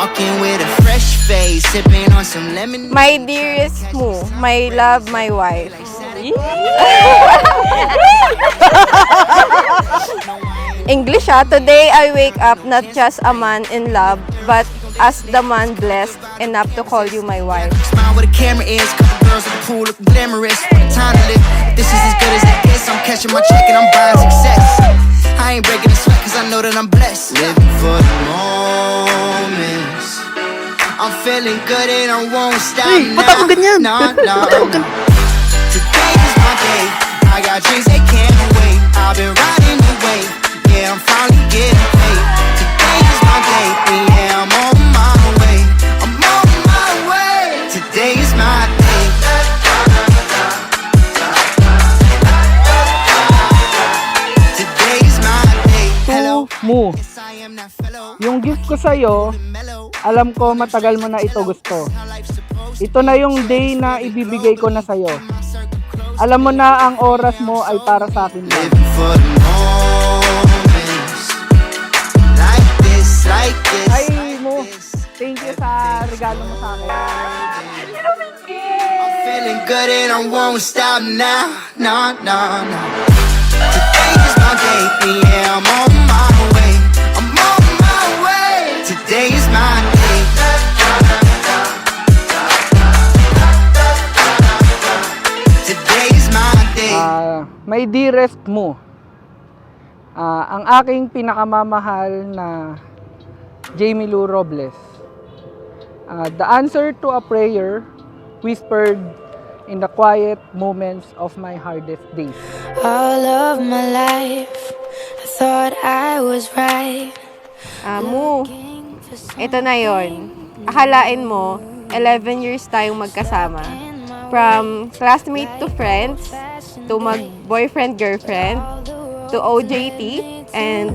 Walking with a fresh face, sipping on some lemon. My dearest Moo, my love, my wife. English today I wake up not just a man in love, but as the man blessed enough to call you my wife. Smile where the camera is, couple girls at the pool look glamorous. What a time to live. This is as good as it gets. I'm catching my check and I'm buying success. I ain't breaking the sweat cause I know that I'm blessed. Living for the moments. I'm feeling good and I won't stop now. No. Today is my day. I got dreams that can't wait. I've been riding the wave. Yeah, I'm finally getting paid. Today is my day. Yeah, I'm on my way. I'm on my way. Today is my day. Today is my day. Hello. Moo, Yes, I am that fellow. yung gift ko sa'yo, alam ko matagal mo na ito gusto. Ito na yung day na ibibigay ko na sa'yo. Alam mo na ang oras mo ay para sa akin lang. Living for the moments. Like this, like this. Ay, Moo, thank you sa regalo mo sa akin. I'm feeling good and I won't stop now. No. Today is my day. Yeah, I'm on my way. I'm on my way. Today is my day. Today is my day. My dearest Moo, ang aking pinakamamahal na Jamie Lou Robles. The answer to a prayer whispered in the quiet moments of my hardest days. All of my life, I thought I was right. Moo, ito na yon. Akalain mo, 11 years tayong magkasama. From classmate to friends, to mag-boyfriend-girlfriend, to OJT, and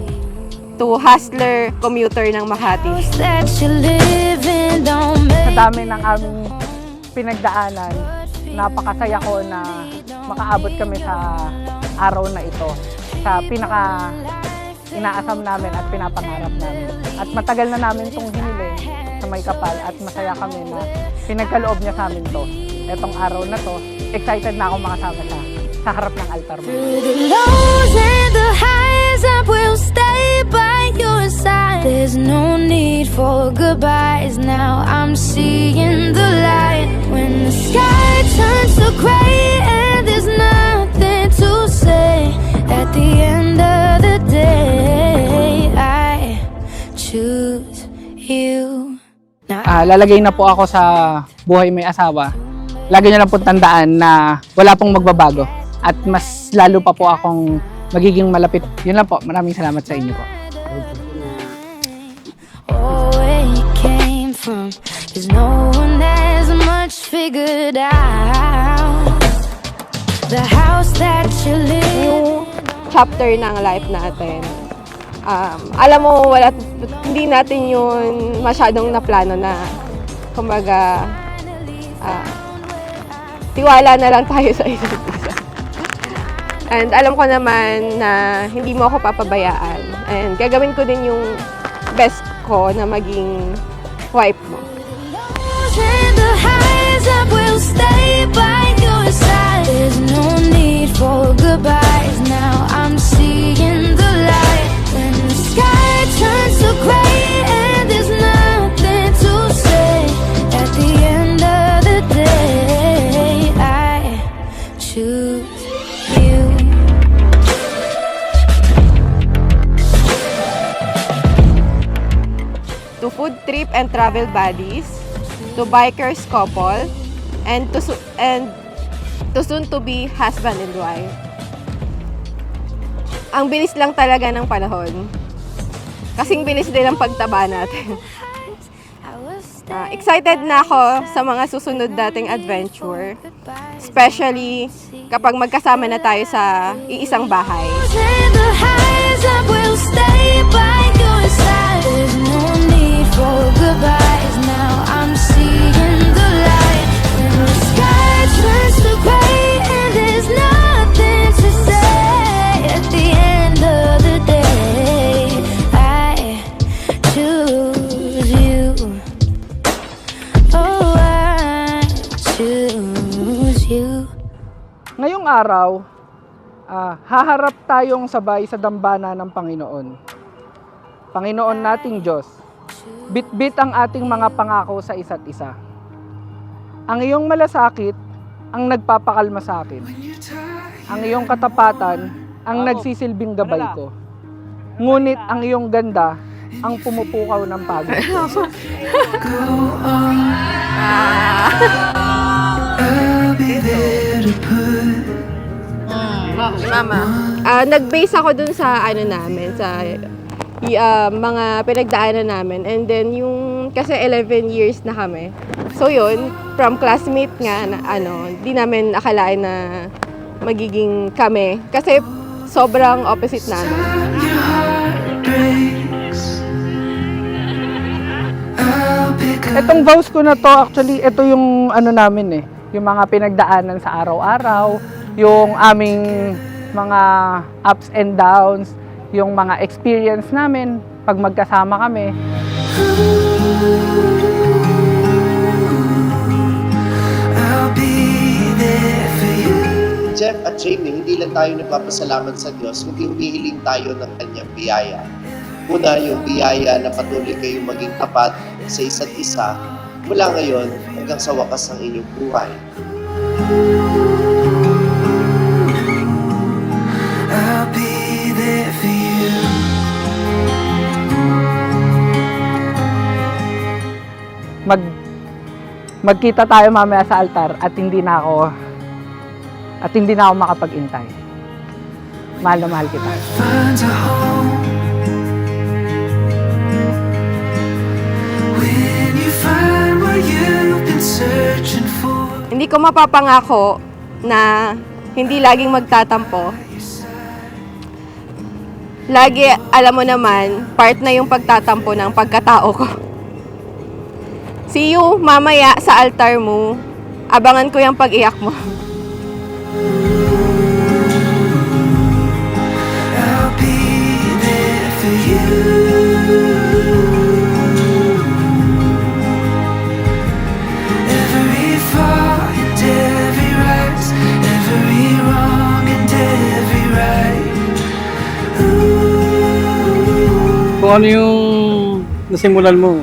to hustler commuter ng Makati. That you live in don't Sa make dami ng aming pinagdaanan, napakasaya ko na makaabot kami sa araw na ito. Sa pinaka inaasam namin at pinapangarap namin. At matagal na namin itong hiniling sa may kapal at masaya kami na pinagkaloob niya sa amin to. Etong araw na to, excited na ako makasama siya sa harap ng altar mo. through the lows and the highs. I will stay by your side. There's no need for goodbyes now. I'm seeing the light when the sky turns to gray and there's nothing to say. At the end of the day, I choose you. Now Lalagay na po ako sa buhay may asawa. Lagi niyo lang po tandaan na wala pong magbabago at mas lalo pa po akong magiging malapit. Yun lang po. Maraming salamat sa inyo po. oh, where you came from, 'cause no one has much figured out. The house that you live Yung chapter ng life natin, alam mo, hindi natin yun masyadong naplano na, kumbaga, tiwala na lang tayo sa isa't isa. And alam ko naman na hindi mo ako papabayaan. And gagawin ko din yung best ko na maging wife mo. and the highs, I will stay by your side. There's no need for goodbyes now. I'm seeing the light when the sky turns to gray and there's nothing to say. At the end of the day, I choose you. To food trip and travel buddies, to bikers couple, and to soon to be husband and wife. Ang bilis lang talaga ng panahon. Kasing bilis din ang pagtaba natin. Excited na ako sa mga susunod nating adventure. Especially kapag magkasama na tayo sa iisang bahay. And the highs, I will stay by your side. There's no need for goodbyes now. I'm seeing the light when the sky turns to gray and there's nothing to say. At the end of the day, I choose you. choose you. Ngayong araw, haharap tayong sabay sa dambana ng Panginoon. Panginoon nating Diyos, bitbit ang ating mga pangako sa isa't isa. Ang iyong malasakit ang nagpapakalma sa akin. Ang iyong katapatan ang nagsisilbing gabay ko. Ngunit ang iyong ganda ang pumupukaw ng pagod ko. Mama. Nag-base ako dun sa ano namin, sa mga pinagdaanan namin. And then yung, kasi 11 years na kami. So yun, from classmate nga, na, di namin akalain na magiging kami. Kasi sobrang opposite namin. Itong vows ko na to, actually, ito yung ano namin yung mga pinagdaanan sa araw-araw, yung aming mga ups and downs, yung mga experience namin pag magkasama kami. Jeff at Jamie, hindi lang tayo nagpapasalamat sa Diyos, kundi humihiling tayo ng Kanyang biyaya. Una, yung biyaya na patuloy kayong maging tapat sa isa't isa mula ngayon hanggang sa wakas ng inyong buhay. I'll be there for you. Magkita tayo mamaya sa altar at hindi na ako makapag-intay. Mahal na mahal kita. Find a home when you find what you've been searching for. Hindi ko mapapangako na hindi laging magtatampo. Lagi, alam mo naman, part na yung pagtatampo ng pagkatao ko. See you mamaya sa altar mo. Abangan ko yung pag-iyak mo. I'll be there for you. Every fall and every rise, every wrong and every right. Kung ano yung nasimulan mo,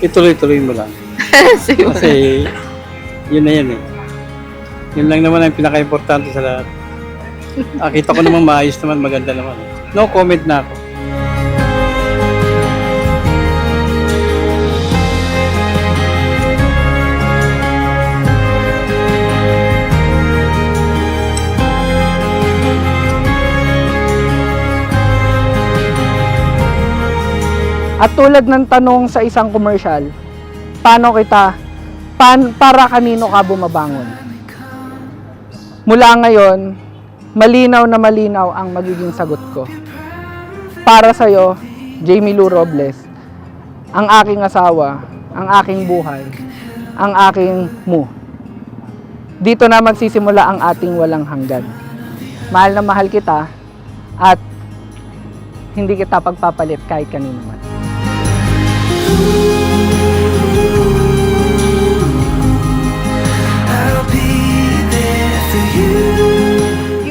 ituloy-tuloy mo lang. Kasi yun na yan eh. Yun lang naman ang pinaka-importante sa lahat. Kita ko naman maayos naman, maganda naman. No comment na ako. At tulad ng tanong sa isang commercial, para kanino ka bumabangon? Mula ngayon, malinaw na malinaw ang magiging sagot ko. Para sa'yo, Jamie Lou Robles, ang aking asawa, ang aking buhay, ang aking mu. Dito na magsisimula ang ating walang hanggan. Mahal na mahal kita at hindi kita pagpapalit kahit kanino man. I'll be there for you.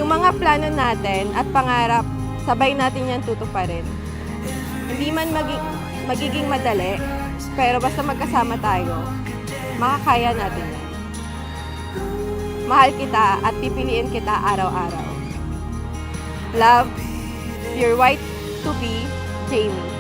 Yung mga plano natin at pangarap, sabay natin yan tutuparin. Hindi man magiging madali, pero basta magkasama tayo, makakaya natin yan. Mahal kita at pipiliin kita araw-araw. Love, your white to be, Jamie.